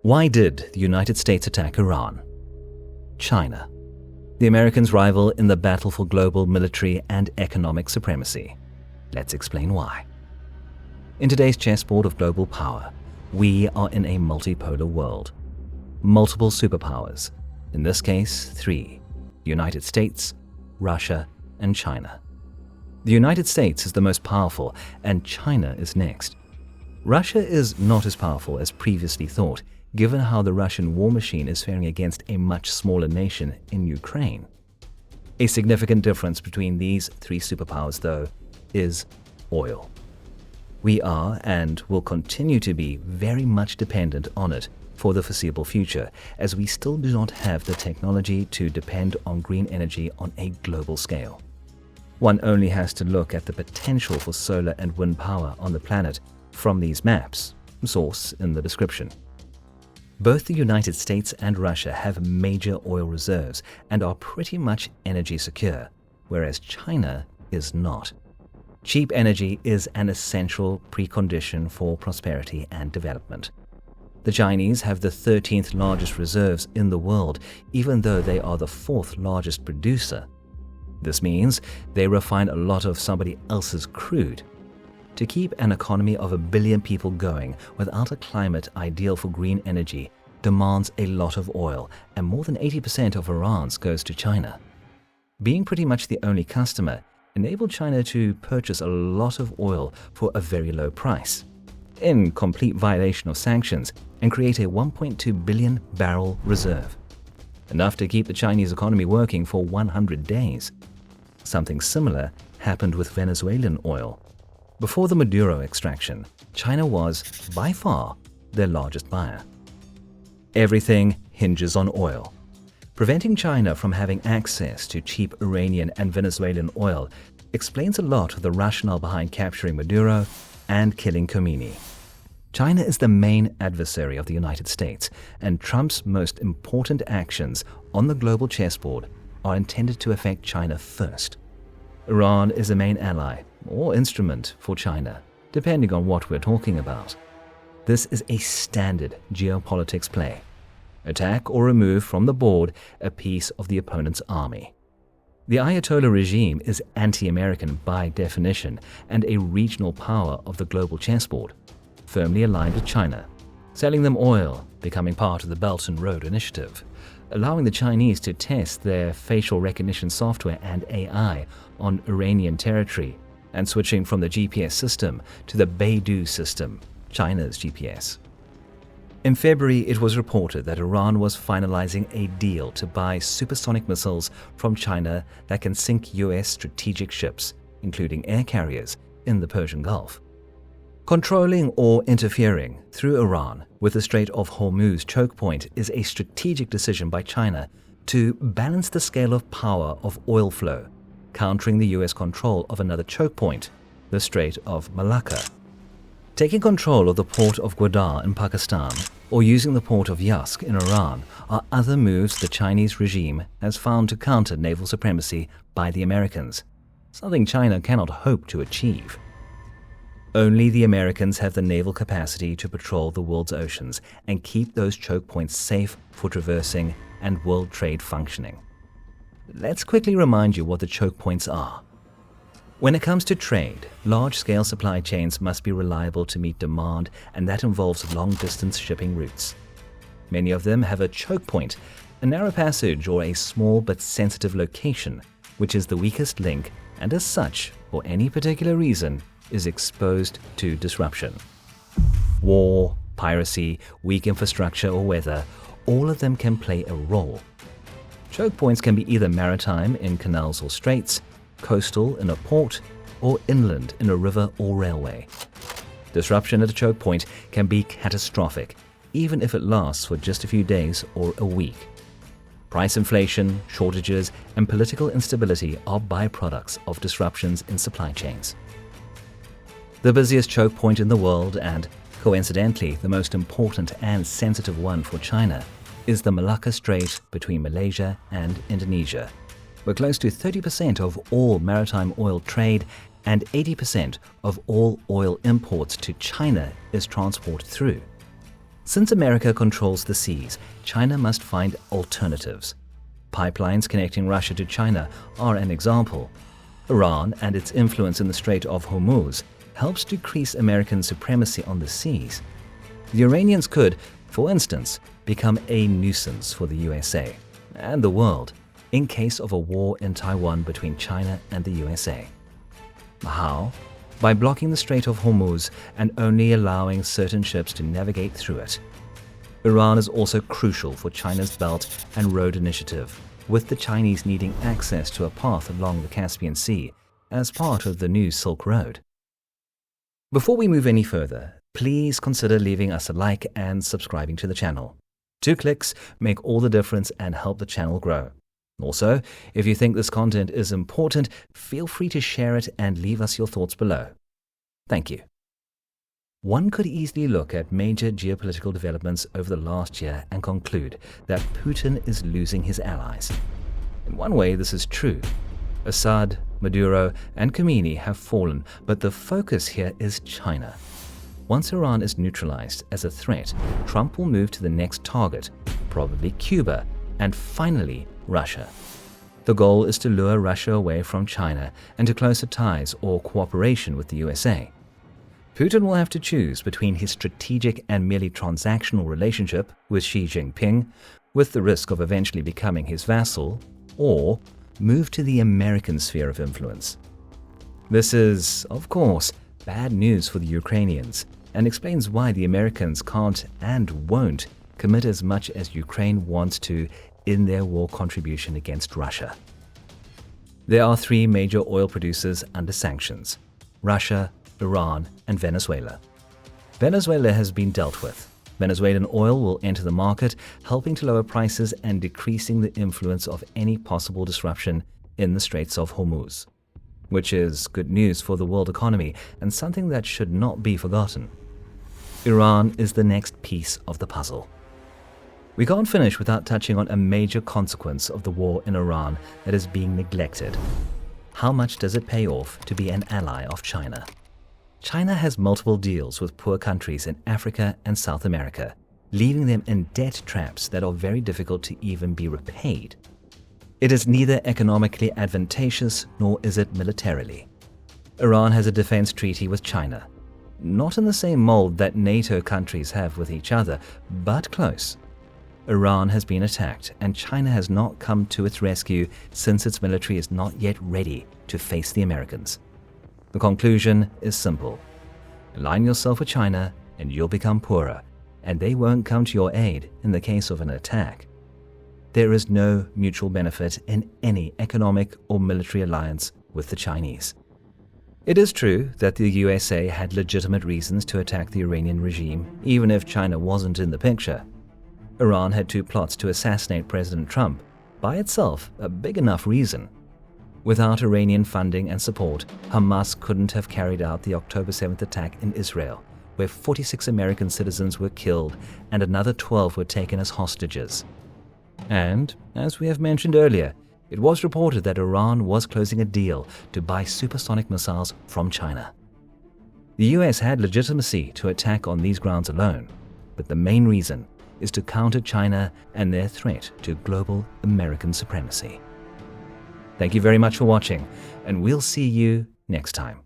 Why did the United States attack Iran? China, the Americans' rival in the battle for global military and economic supremacy. Let's explain why. In today's chessboard of global power, we are in a multipolar world. Multiple superpowers, in this case 3, the United States, Russia, and China. The United States is the most powerful, and China is next. Russia is not as powerful as previously thought, given how the Russian war machine is faring against a much smaller nation in Ukraine. A significant difference between these 3 superpowers, though, is oil. We are, and will continue to be, very much dependent on it for the foreseeable future, as we still do not have the technology to depend on green energy on a global scale. One only has to look at the potential for solar and wind power on the planet from these maps, source in the description. Both the United States and Russia have major oil reserves and are pretty much energy secure, whereas China is not. Cheap energy is an essential precondition for prosperity and development. The Chinese have the 13th largest reserves in the world, even though they are the 4th largest producer. This means they refine a lot of somebody else's crude. To keep an economy of 1 billion people going without a climate ideal for green energy demands a lot of oil, and more than 80% of Iran's goes to China. Being pretty much the only customer enabled China to purchase a lot of oil for a very low price, in complete violation of sanctions, and create a 1.2 billion barrel reserve, enough to keep the Chinese economy working for 100 days. Something similar happened with Venezuelan oil. Before the Maduro extraction, China was, by far, their largest buyer. Everything hinges on oil. Preventing China from having access to cheap Iranian and Venezuelan oil explains a lot of the rationale behind capturing Maduro and killing Khomeini. China is the main adversary of the United States, and Trump's most important actions on the global chessboard are intended to affect China first. Iran is a main ally or instrument for China, depending on what we're talking about. This is a standard geopolitics play. Attack or remove from the board a piece of the opponent's army. The Ayatollah regime is anti-American by definition and a regional power of the global chessboard, firmly aligned with China, selling them oil, becoming part of the Belt and Road Initiative, allowing the Chinese to test their facial recognition software and AI on Iranian territory, and switching from the GPS system to the Beidou system, China's GPS. In February, it was reported that Iran was finalizing a deal to buy supersonic missiles from China that can sink U.S. strategic ships, including air carriers, in the Persian Gulf. Controlling or interfering through Iran with the Strait of Hormuz choke point is a strategic decision by China to balance the scale of power of oil flow, countering the U.S. control of another choke point, the Strait of Malacca. Taking control of the port of Gwadar in Pakistan or using the port of Yask in Iran are other moves the Chinese regime has found to counter naval supremacy by the Americans, something China cannot hope to achieve. Only the Americans have the naval capacity to patrol the world's oceans and keep those choke points safe for traversing and world trade functioning. Let's quickly remind you what the choke points are. When it comes to trade, large-scale supply chains must be reliable to meet demand, and that involves long-distance shipping routes. Many of them have a choke point, a narrow passage or a small but sensitive location, which is the weakest link and as such, for any particular reason, is exposed to disruption. War, piracy, weak infrastructure or weather, all of them can play a role. Choke points can be either maritime in canals or straits, coastal in a port, or inland in a river or railway. Disruption at a choke point can be catastrophic, even if it lasts for just a few days or a week. Price inflation, shortages, and political instability are byproducts of disruptions in supply chains. The busiest choke point in the world, and coincidentally the most important and sensitive one for China, is the Malacca Strait between Malaysia and Indonesia, where close to 30% of all maritime oil trade and 80% of all oil imports to China is transported through. Since America controls the seas, China must find alternatives. Pipelines connecting Russia to China are an example. Iran and its influence in the Strait of Hormuz helps decrease American supremacy on the seas. The Iranians could, for instance, become a nuisance for the USA and the world in case of a war in Taiwan between China and the USA. How? By blocking the Strait of Hormuz and only allowing certain ships to navigate through it. Iran is also crucial for China's Belt and Road Initiative, with the Chinese needing access to a path along the Caspian Sea as part of the new Silk Road. Before we move any further, please consider leaving us a like and subscribing to the channel. 2 clicks make all the difference and help the channel grow. Also, if you think this content is important, feel free to share it and leave us your thoughts below. Thank you. One could easily look at major geopolitical developments over the last year and conclude that Putin is losing his allies. In one way, this is true. Assad, Maduro, and Khomeini have fallen, but the focus here is China. Once Iran is neutralized as a threat, Trump will move to the next target, probably Cuba, and finally Russia. The goal is to lure Russia away from China and to closer ties or cooperation with the USA. Putin will have to choose between his strategic and merely transactional relationship with Xi Jinping, with the risk of eventually becoming his vassal, or move to the American sphere of influence. This is, of course, bad news for the Ukrainians and explains why the Americans can't and won't commit as much as Ukraine wants to in their war contribution against Russia. There are 3 major oil producers under sanctions: Russia, Iran, and Venezuela. Venezuela has been dealt with. Venezuelan oil will enter the market, helping to lower prices and decreasing the influence of any possible disruption in the Straits of Hormuz, which is good news for the world economy and something that should not be forgotten. Iran is the next piece of the puzzle. We can't finish without touching on a major consequence of the war in Iran that is being neglected. How much does it pay off to be an ally of China? China has multiple deals with poor countries in Africa and South America, leaving them in debt traps that are very difficult to even be repaid. It is neither economically advantageous nor is it militarily. Iran has a defense treaty with China, not in the same mold that NATO countries have with each other, but close. Iran has been attacked, and China has not come to its rescue since its military is not yet ready to face the Americans. The conclusion is simple. Align yourself with China and you'll become poorer, and they won't come to your aid in the case of an attack. There is no mutual benefit in any economic or military alliance with the Chinese. It is true that the USA had legitimate reasons to attack the Iranian regime, even if China wasn't in the picture. Iran had 2 plots to assassinate President Trump, by itself a big enough reason. Without Iranian funding and support, Hamas couldn't have carried out the October 7th attack in Israel, where 46 American citizens were killed and another 12 were taken as hostages. And, as we have mentioned earlier, it was reported that Iran was closing a deal to buy supersonic missiles from China. The US had legitimacy to attack on these grounds alone, but the main reason is to counter China and their threat to global American supremacy. Thank you very much for watching, and we'll see you next time.